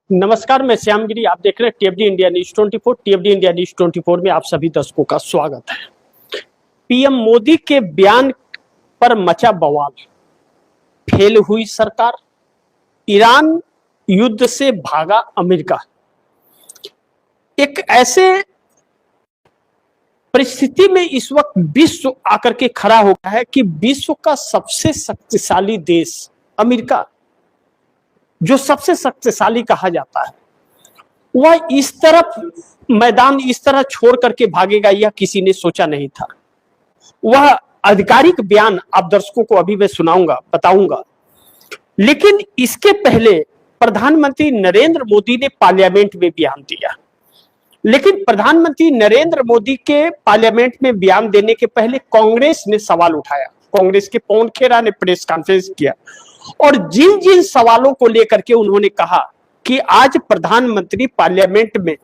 नमस्कार, मैं श्यामगिरी। आप देख रहे हैं टीएफडी इंडिया न्यूज 24। टीएफडी इंडिया न्यूज 24 में आप सभी दर्शकों का स्वागत है। पीएम मोदी के बयान पर मचा बवाल, फेल हुई सरकार, ईरान युद्ध से भागा अमेरिका। एक ऐसे परिस्थिति में इस वक्त विश्व आकर के खड़ा हो गया है कि विश्व का सबसे शक्तिशाली देश अमेरिका, जो सबसे शक्तिशाली कहा जाता है, वह इस तरफ मैदान इस तरह छोड़ करके भागेगा, यह किसी ने सोचा नहीं था। वह आधिकारिक बयान आप दर्शकों को अभी मैं सुनाऊंगा, बताऊंगा। लेकिन इसके पहले प्रधानमंत्री नरेंद्र मोदी ने पार्लियामेंट में बयान दिया। लेकिन प्रधानमंत्री नरेंद्र मोदी के पार्लियामेंट में बयान देने के पहले कांग्रेस ने सवाल उठाया। कांग्रेस के पवन खेरा ने प्रेस कॉन्फ्रेंस किया और जिन जिन सवालों को लेकर के उन्होंने कहा कि आज प्रधानमंत्री पार्लियामेंट में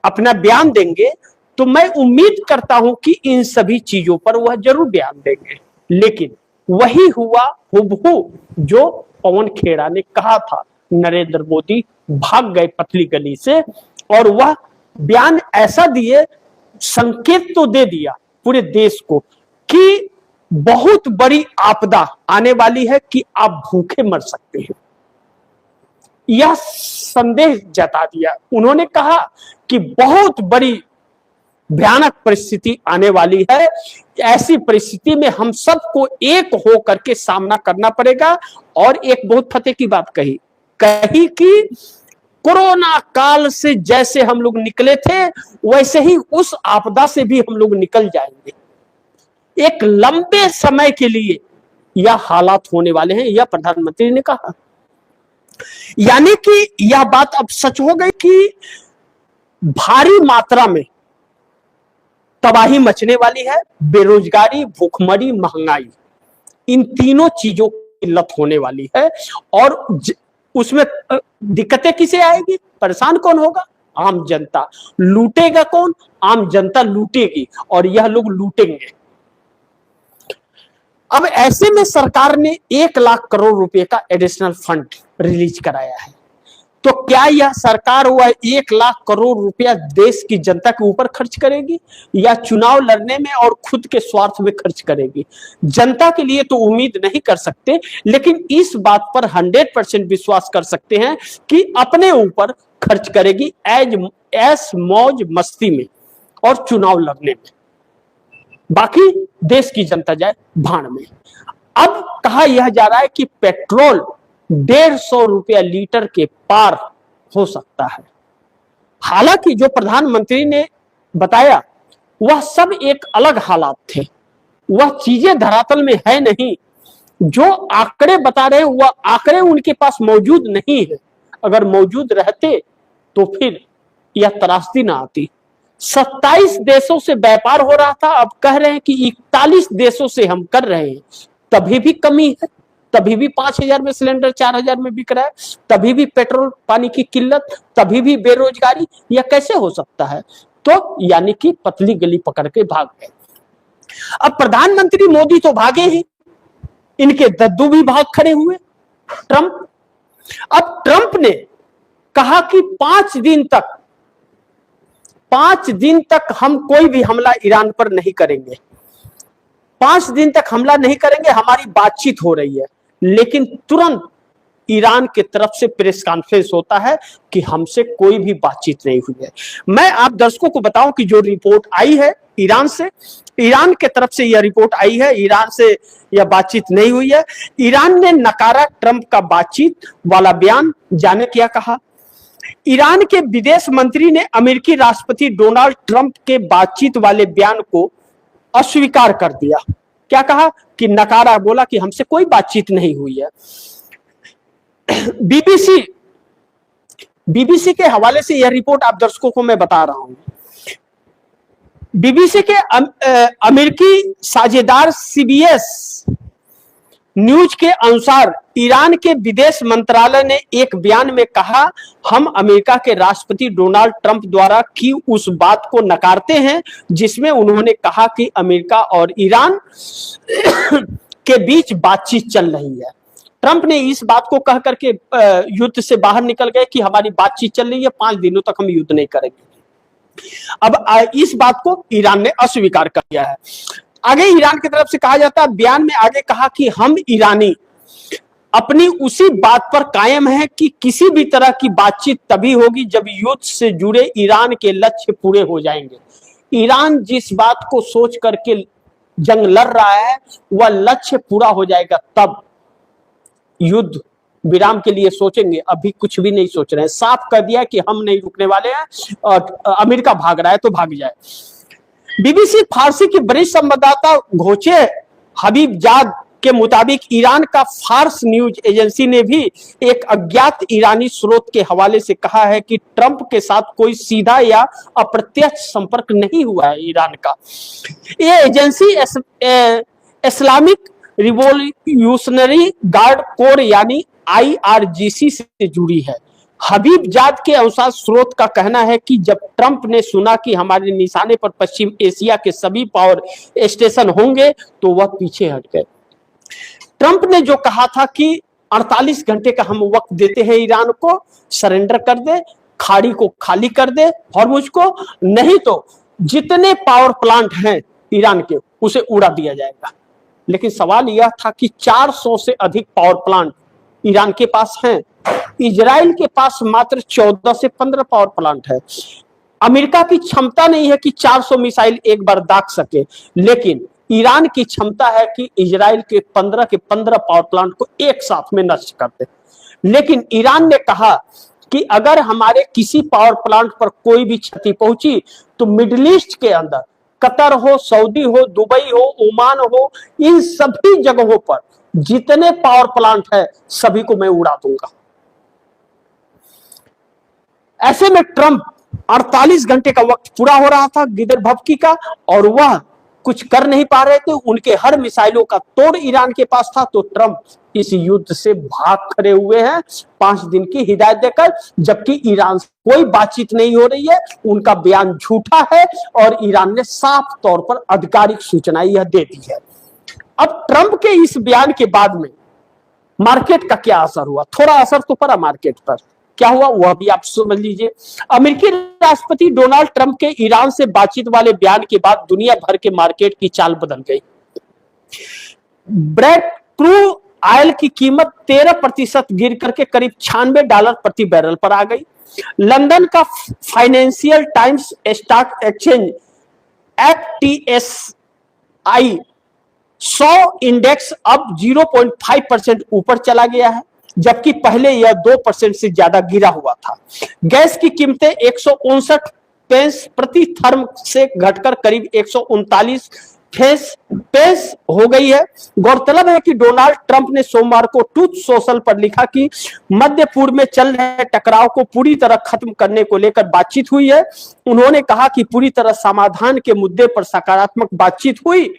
अपना बयान देंगे, तो मैं उम्मीद करता हूं कि इन सभी चीजों पर वह जरूर बयान देंगे। लेकिन वही हुआ हुबहू जो पवन खेड़ा ने कहा था। नरेंद्र मोदी भाग गए पतली गली से और वह बयान ऐसा दिए, संकेत तो दे दिया पूरे देश को कि बहुत बड़ी आपदा आने वाली है, कि आप भूखे मर सकते हैं। यह संदेश जता दिया। उन्होंने कहा कि बहुत बड़ी भयानक परिस्थिति आने वाली है, ऐसी परिस्थिति में हम सबको एक हो करके सामना करना पड़ेगा। और एक बहुत फतेह की बात कही कि कोरोना काल से जैसे हम लोग निकले थे, वैसे ही उस आपदा से भी हम लोग निकल जाएंगे। एक लंबे समय के लिए यह हालात होने वाले हैं, यह प्रधानमंत्री ने कहा। यानी कि यह बात अब सच हो गई कि भारी मात्रा में तबाही मचने वाली है। बेरोजगारी, भूखमरी, महंगाई, इन तीनों चीजों की लत होने वाली है। और उसमें दिक्कतें किसे आएगी? परेशान कौन होगा? आम जनता। लूटेगा कौन? आम जनता लूटेगी और यह लोग लूटेंगे। अब ऐसे में सरकार ने 1 लाख करोड़ रुपए का एडिशनल फंड रिलीज कराया है। तो क्या यह सरकार हुआ 1 लाख करोड़ रुपया देश की जनता के ऊपर खर्च करेगी, या चुनाव लड़ने में और खुद के स्वार्थ में खर्च करेगी? जनता के लिए तो उम्मीद नहीं कर सकते, लेकिन इस बात पर 100% विश्वास कर सकते हैं कि अपने ऊपर खर्च करेगी, ऐश मौज मस्ती में और चुनाव लड़ने में। बाकी देश की जनता जाए भाड़ में। अब कहा यह जा रहा है कि पेट्रोल 150 रुपया लीटर के पार हो सकता है। हालांकि जो प्रधानमंत्री ने बताया वह सब एक अलग हालात थे, वह चीजें धरातल में है नहीं। जो आंकड़े बता रहे वह आंकड़े उनके पास मौजूद नहीं है। अगर मौजूद रहते तो फिर यह त्रासदी ना आती। 27 देशों से व्यापार हो रहा था, अब कह रहे हैं कि 41 देशों से हम कर रहे हैं। तभी भी कमी है, तभी भी 5,000 में सिलेंडर 4,000 में बिक रहा है, तभी भी पेट्रोल पानी की किल्लत, तभी भी बेरोजगारी। यह कैसे हो सकता है? तो यानी कि पतली गली पकड़ के भाग गए। अब प्रधानमंत्री मोदी तो भागे ही, इनके दद्दू भी भाग खड़े हुए। ट्रंप, अब ट्रंप ने कहा कि 5 दिन तक हम कोई भी हमला ईरान पर नहीं करेंगे। 5 दिन तक हमला नहीं करेंगे, हमारी बातचीत हो रही है। लेकिन तुरंत ईरान की तरफ से प्रेस कॉन्फ्रेंस होता है कि हमसे कोई भी बातचीत नहीं हुई है। मैं आप दर्शकों को बताऊं कि जो रिपोर्ट आई है ईरान से, ईरान की तरफ से यह रिपोर्ट आई है, ईरान से यह बातचीत नहीं हुई है। ईरान ने नकारा ट्रंप का बातचीत वाला बयान। जाने क्या कहा? ईरान के विदेश मंत्री ने अमेरिकी राष्ट्रपति डोनाल्ड ट्रंप के बातचीत वाले बयान को अस्वीकार कर दिया। क्या कहा? कि नकारा, बोला कि हमसे कोई बातचीत नहीं हुई है। बीबीसी के हवाले से यह रिपोर्ट आप दर्शकों को मैं बता रहा हूं। बीबीसी के अमेरिकी साझेदार सीबीएस न्यूज के अनुसार ईरान के विदेश मंत्रालय ने एक बयान में कहा, हम अमेरिका के राष्ट्रपति डोनाल्ड ट्रंप द्वारा की उस बात को नकारते हैं जिसमें उन्होंने कहा कि अमेरिका और ईरान के बीच बातचीत चल रही है। ट्रंप ने इस बात को कह करके युद्ध से बाहर निकल गए कि हमारी बातचीत चल रही है, 5 दिनों तक हम युद्ध नहीं करेंगे। अब इस बात को ईरान ने अस्वीकार कर दिया है। आगे ईरान की तरफ से कहा जाता है, बयान में आगे कहा कि हम ईरानी अपनी उसी बात पर कायम है कि किसी भी तरह की बातचीत तभी होगी जब युद्ध से जुड़े ईरान के लक्ष्य पूरे हो जाएंगे। ईरान जिस बात को सोच करके जंग लड़ रहा है वह लक्ष्य पूरा हो जाएगा, तब युद्ध विराम के लिए सोचेंगे। अभी कुछ भी नहीं सोच रहे हैं, साफ कर दिया कि हम नहीं रुकने वाले हैं, और अमेरिका भाग रहा है तो भाग जाए। बीबीसी फारसी की वरिष्ठ संवाददाता घोचे हबीबजाद के मुताबिक ईरान का फार्स न्यूज एजेंसी ने भी एक अज्ञात ईरानी स्रोत के हवाले से कहा है कि ट्रंप के साथ कोई सीधा या अप्रत्यक्ष संपर्क नहीं हुआ है ईरान का। ये agency Islamic revolutionary guard core यानी IRGC से जुड़ी है। हबीबजाद के अनुसार स्रोत का कहना है कि जब ट्रंप ने सुना कि हमारे निशाने पर पश्चिम एशिया के सभी पावर स्टेशन होंगे तो वह पीछे हट गए। ट्रंप ने जो कहा था कि 48 घंटे का हम वक्त देते हैं ईरान को, सरेंडर कर दे, खाड़ी को खाली कर दे हॉर्मुज को, नहीं तो जितने पावर प्लांट हैं ईरान के उसे उड़ा दिया जाएगा। लेकिन सवाल यह था कि 400 से अधिक पावर प्लांट ईरान के पास हैं, इजराइल के पास मात्र 14 से 15 पावर प्लांट है। अमेरिका की क्षमता नहीं है कि 400 मिसाइल एक बार दाग सके, लेकिन ईरान की क्षमता है कि इजराइल के 15 पावर प्लांट को एक साथ में नष्ट कर दे। लेकिन ईरान ने कहा कि अगर हमारे किसी पावर प्लांट पर कोई भी क्षति पहुंची तो मिडिल ईस्ट के अंदर कतर हो, सऊदी हो, दुबई हो, ओमान हो, इन सभी जगहों पर जितने पावर प्लांट है सभी को मैं उड़ा दूंगा। ऐसे में ट्रंप 48 घंटे का वक्त पूरा हो रहा था गिदर भभकी का, और वह कुछ कर नहीं पा रहे थे। उनके हर मिसाइलों का तोड़ ईरान के पास था, तो ट्रंप इस युद्ध से भाग खड़े हुए हैं 5 दिन की हिदायत देकर, जबकि ईरान से कोई बातचीत नहीं हो रही है। उनका बयान झूठा है और ईरान ने साफ तौर पर आधिकारिक सूचना यह दे दी है। अब ट्रंप के इस बयान के बाद में मार्केट का क्या असर हुआ? थोड़ा असर तो पड़ा मार्केट पर, क्या हुआ वह भी आप समझ लीजिए। अमेरिकी राष्ट्रपति डोनाल्ड ट्रंप के ईरान से बातचीत वाले बयान के बाद दुनिया भर के मार्केट की चाल बदल गई। ब्रेट क्रूड ऑयल की कीमत 13% गिर करके करीब $96 प्रति बैरल पर आ गई। लंदन का financial times stock exchange FTSE 100 index अब 0.5% ऊपर चला गया है, जबकि पहले यह 2% से ज्यादा गिरा हुआ था। गैस की कीमतें 159 पेंस प्रति थर्म से घटकर करीब 139 पेंस हो गई है। गौरतलब है कि डोनाल्ड ट्रंप ने सोमवार को ट्रूथ सोशल पर लिखा कि मध्य पूर्व में चल रहे टकराव को पूरी तरह खत्म करने को लेकर बातचीत हुई है। उन्होंने कहा कि पूरी तरह समाधान के मुद्दे पर सकारात्मक बातचीत हुई,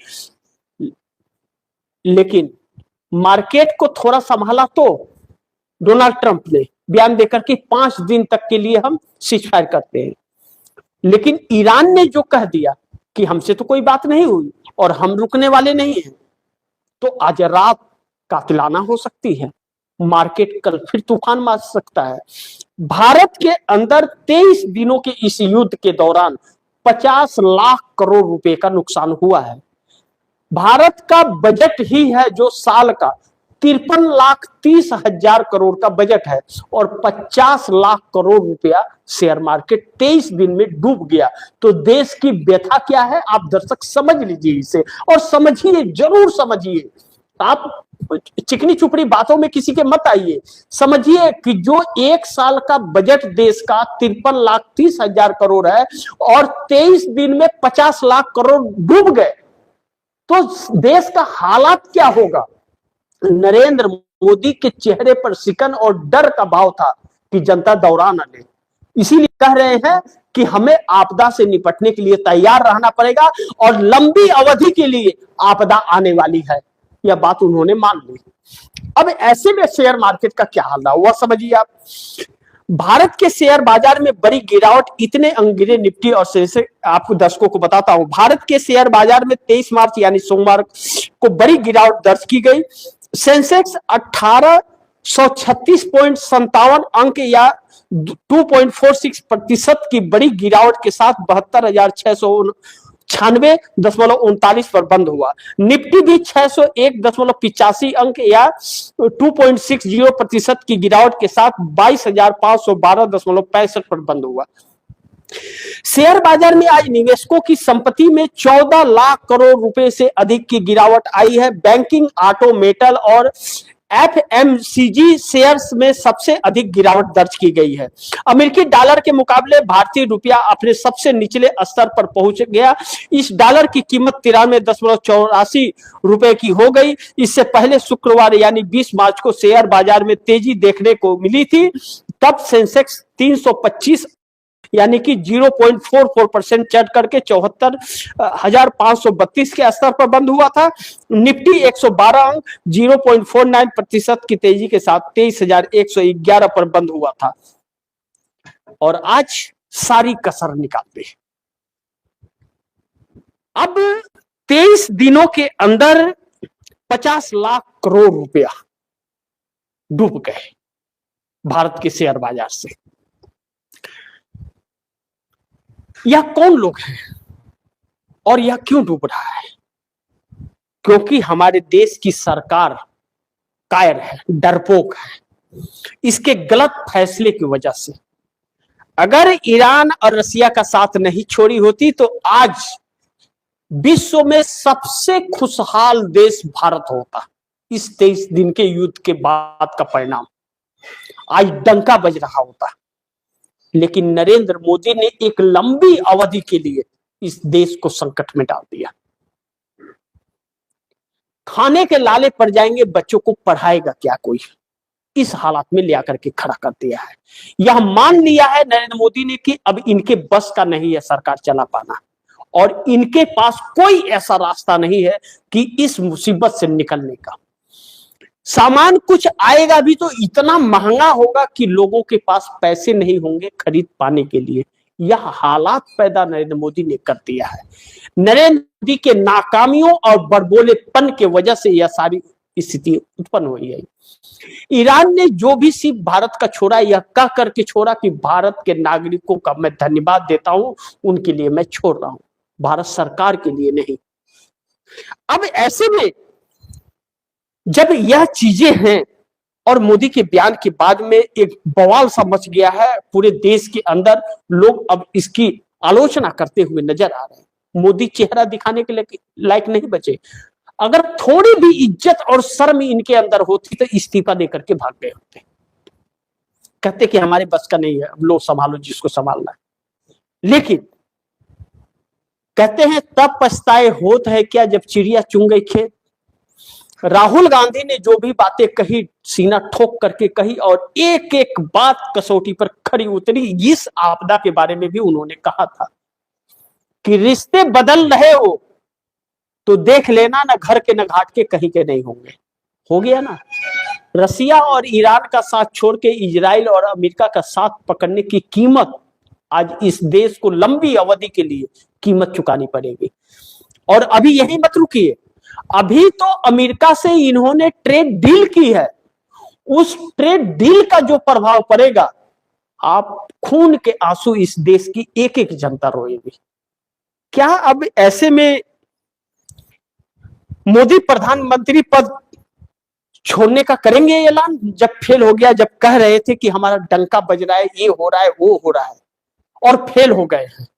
लेकिन मार्केट को थोड़ा संभाला तो डोनाल्ड ट्रंप ने बयान देकर कि 5 दिन तक के लिए हम सीजफायर करते हैं। लेकिन ईरान ने जो कह दिया कि हमसे तो कोई बात नहीं हुई और हम रुकने वाले नहीं हैं, तो आज रात कातिलाना हो सकती है। मार्केट कल फिर तूफान मार सकता है। भारत के अंदर 23 दिनों के इस युद्ध के दौरान 50 लाख करोड़ रुपए का नुकसान हुआ है। भारत का बजट ही है जो साल का 53,30,000 करोड़ का बजट है, और 50 लाख करोड़ रुपया शेयर मार्केट 23 दिन में डूब गया। तो देश की व्यथा क्या है आप दर्शक समझ लीजिए इसे, और समझिए, जरूर समझिए। आप चिकनी चुपड़ी बातों में किसी के मत आइए। समझिए कि जो 1 साल का बजट देश का 53,30,000 करोड़ है और 23 दिन में 50 लाख करोड़ डूब गए, तो देश का हालात क्या होगा। नरेंद्र मोदी के चेहरे पर सिकन और डर का भाव था कि जनता दौरा न ले। इसीलिए कह रहे हैं कि हमें आपदा से निपटने के लिए तैयार रहना पड़ेगा और लंबी अवधि के लिए आपदा आने वाली है। यह बात उन्होंने मान ली। अब ऐसे में शेयर मार्केट का क्या हाल रहा वह समझिए आप। भारत के शेयर बाजार में बड़ी गिरावट इतने अंग गिरे, निफ्टी और सेंसेक्स, आपको दर्शकों को बताता हूं। भारत के शेयर बाजार में 23 मार्च यानी सोमवार को बड़ी गिरावट दर्ज की गई। सेंसेक्स 1836.57 अंक या 2.46% की बड़ी गिरावट के साथ 72,696.39 पर बंद हुआ। निफ्टी भी 601.85 अंक या 2.60% की गिरावट के साथ 22,512.65 पर बंद हुआ। शेयर बाजार में आज निवेशकों की संपत्ति में 14 लाख करोड़ रुपए से अधिक की गिरावट आई है। बैंकिंग, ऑटो, मेटल और एफएमसीजी शेयर्स में सबसे अधिक गिरावट दर्ज की गई है। अमेरिकी डॉलर के मुकाबले भारतीय रुपया अपने सबसे निचले स्तर पर पहुंच गया। इस डॉलर की कीमत 93.84 रुपए की हो गई। इससे पहले शुक्रवार यानी 20 मार्च को शेयर बाजार में तेजी देखने को मिली थी। तब सेंसेक्स 325 यानी कि 0.44% चढ़ करके 74,532 के स्तर पर बंद हुआ था। निफ्टी 112 अंक 0.49% की तेजी के साथ 23,111 पर बंद हुआ था। और आज सारी कसर निकालते हैं। अब 23 दिनों के अंदर 50 लाख करोड़ रुपया डूब गए भारत के शेयर बाजार से। यह कौन लोग हैं और यह क्यों डूब रहा है? क्योंकि हमारे देश की सरकार कायर है, डरपोक है, इसके गलत फैसले की वजह से। अगर ईरान और रसिया का साथ नहीं छोड़ी होती तो आज विश्व में सबसे खुशहाल देश भारत होता। इस 23 दिन के युद्ध के बाद का परिणाम आज डंका बज रहा होता। लेकिन नरेंद्र मोदी ने एक लंबी अवधि के लिए इस देश को संकट में डाल दिया। खाने के लाले पड़ जाएंगे, बच्चों को पढ़ाएगा क्या कोई? इस हालात में ले आकर के खड़ा कर दिया है। यह मान लिया है नरेंद्र मोदी ने कि अब इनके बस का नहीं है सरकार चला पाना, और इनके पास कोई ऐसा रास्ता नहीं है कि इस मुसीबत से निकलने का। सामान कुछ आएगा भी तो इतना महंगा होगा कि लोगों के पास पैसे नहीं होंगे खरीद पाने के लिए। यह हालात पैदा नरेंद्र मोदी ने कर दिया है। नरेंद्र मोदी के नाकामियों और बड़बोलेपन के वजह से यह सारी स्थिति उत्पन्न हुई है। ईरान ने जो भी सिर्फ भारत का छोड़ा, यह कह करके छोड़ा कि भारत के नागरिकों का मैं धन्यवाद देता हूं, उनके लिए मैं छोड़ रहा हूं, भारत सरकार के लिए नहीं। अब ऐसे में जब यह चीजें हैं और मोदी के बयान के बाद में एक बवाल सा मच गया है पूरे देश के अंदर, लोग अब इसकी आलोचना करते हुए नजर आ रहे हैं। मोदी चेहरा दिखाने के लायक नहीं बचे। अगर थोड़ी भी इज्जत और शर्म इनके अंदर होती तो इस्तीफा देकर के भाग गए होते। कहते कि हमारे बस का नहीं है, अब लो संभालो जिसको संभालना है। लेकिन कहते हैं तब पछताए होत है क्या जब चिड़िया चुन गई खेत। राहुल गांधी ने जो भी बातें कही सीना ठोक करके कही और एक एक बात कसौटी पर खड़ी उतरी। इस आपदा के बारे में भी उन्होंने कहा था कि रिश्ते बदल रहे हो तो देख लेना, ना घर के ना घाट के कहीं के नहीं होंगे। हो गया ना। रसिया और ईरान का साथ छोड़ के इजराइल और अमेरिका का साथ पकड़ने की कीमत आज इस देश को लंबी अवधि के लिए कीमत चुकानी पड़ेगी। और अभी यही मत रुकिए, अभी तो अमेरिका से इन्होंने ट्रेड डील की है। उस ट्रेड डील का जो प्रभाव पड़ेगा, आप खून के आंसू इस देश की एक एक जनता रोएगी। क्या अब ऐसे में मोदी प्रधानमंत्री पद छोड़ने का करेंगे ऐलान? जब फेल हो गया, जब कह रहे थे कि हमारा डंका बज रहा है, ये हो रहा है, वो हो रहा है, और फेल हो गए हैं,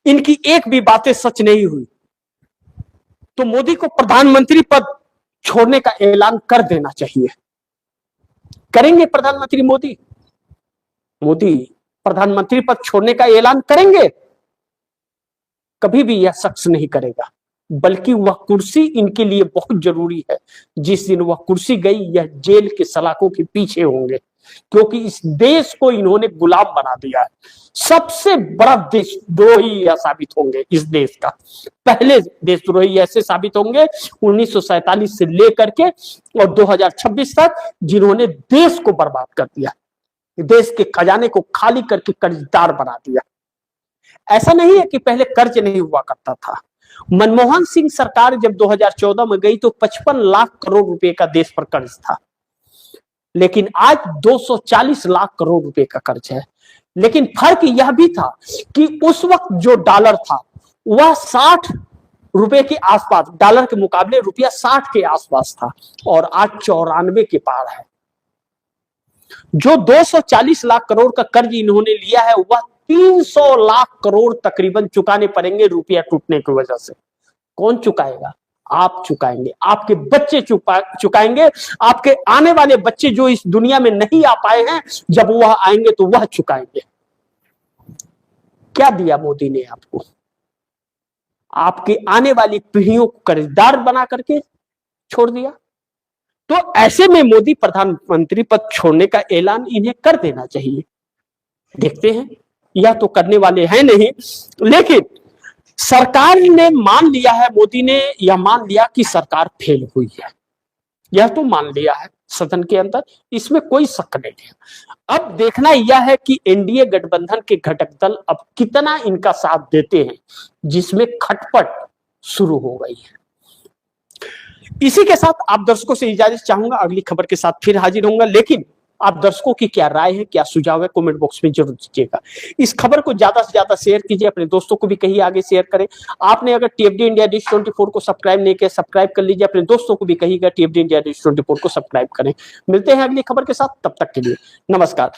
इनकी एक भी बातें सच नहीं हुई, तो मोदी को प्रधानमंत्री पद छोड़ने का ऐलान कर देना चाहिए। करेंगे प्रधानमंत्री मोदी? मोदी प्रधानमंत्री पद छोड़ने का ऐलान करेंगे? कभी भी यह शख्स नहीं करेगा, बल्कि वह कुर्सी इनके लिए बहुत जरूरी है। जिस दिन वह कुर्सी गई, यह जेल के सलाखों के पीछे होंगे, क्योंकि इस देश को इन्होंने गुलाम बना दिया है। सबसे बड़ा देशद्रोही यह साबित होंगे इस देश का। पहले देशद्रोही ऐसे साबित होंगे 1947 से लेकर के और 2026 तक, जिन्होंने देश को बर्बाद कर दिया, देश के खजाने को खाली करके कर्जदार बना दिया। ऐसा नहीं है कि पहले कर्ज नहीं हुआ करता था, मनमोहन सिंह सरकार जब 2014 में गई तो 55 लाख करोड़ रुपए का देश पर कर्ज था, लेकिन आज 240 लाख करोड़ रुपए का कर्ज है। लेकिन फर्क यह भी था कि उस वक्त जो डॉलर था वह 60 रुपए के आसपास, डॉलर के मुकाबले रुपया 60 के आसपास था, और आज 94 के पार है। जो 240 लाख करोड़ का कर्ज इन्होंने लिया है वह 300 लाख करोड़ तकरीबन चुकाने पड़ेंगे रुपया टूटने की वजह से। कौन चुकाएगा? आप चुकाएंगे, आपके बच्चे चुकाएंगे, आपके आने वाले बच्चे जो इस दुनिया में नहीं आ पाए हैं, जब वह आएंगे तो वह चुकाएंगे। क्या दिया मोदी ने आपको? आपके आने वाली पीढ़ियों को कर्जदार बना करके छोड़ दिया। तो ऐसे में मोदी प्रधानमंत्री पद छोड़ने का ऐलान इन्हें कर देना चाहिए। देखते हैं, यह तो करने वाले हैं नहीं, लेकिन सरकार ने मान लिया है, मोदी ने यह मान लिया कि सरकार फेल हुई है, यह तो मान लिया है सदन के अंदर, इसमें कोई शक नहीं है। अब देखना यह है कि एनडीए गठबंधन के घटक दल अब कितना इनका साथ देते हैं, जिसमें खटपट शुरू हो गई है। इसी के साथ आप दर्शकों से इजाजत चाहूंगा, अगली खबर के साथ फिर हाजिर होऊंगा। लेकिन आप दर्शकों की क्या राय है, क्या सुझाव है, कमेंट बॉक्स में जरूर दीजिएगा। इस खबर को ज्यादा से ज्यादा शेयर कीजिए, अपने दोस्तों को भी कहिए आगे शेयर करें। आपने अगर टीएफडी इंडिया डिश 24 को सब्सक्राइब नहीं किया, सब्सक्राइब कर लीजिए, अपने दोस्तों को भी कहिएगा टीएफडी इंडिया डिश 24 को सब्सक्राइब करें। मिलते हैं अगली खबर के साथ, तब तक के लिए नमस्कार।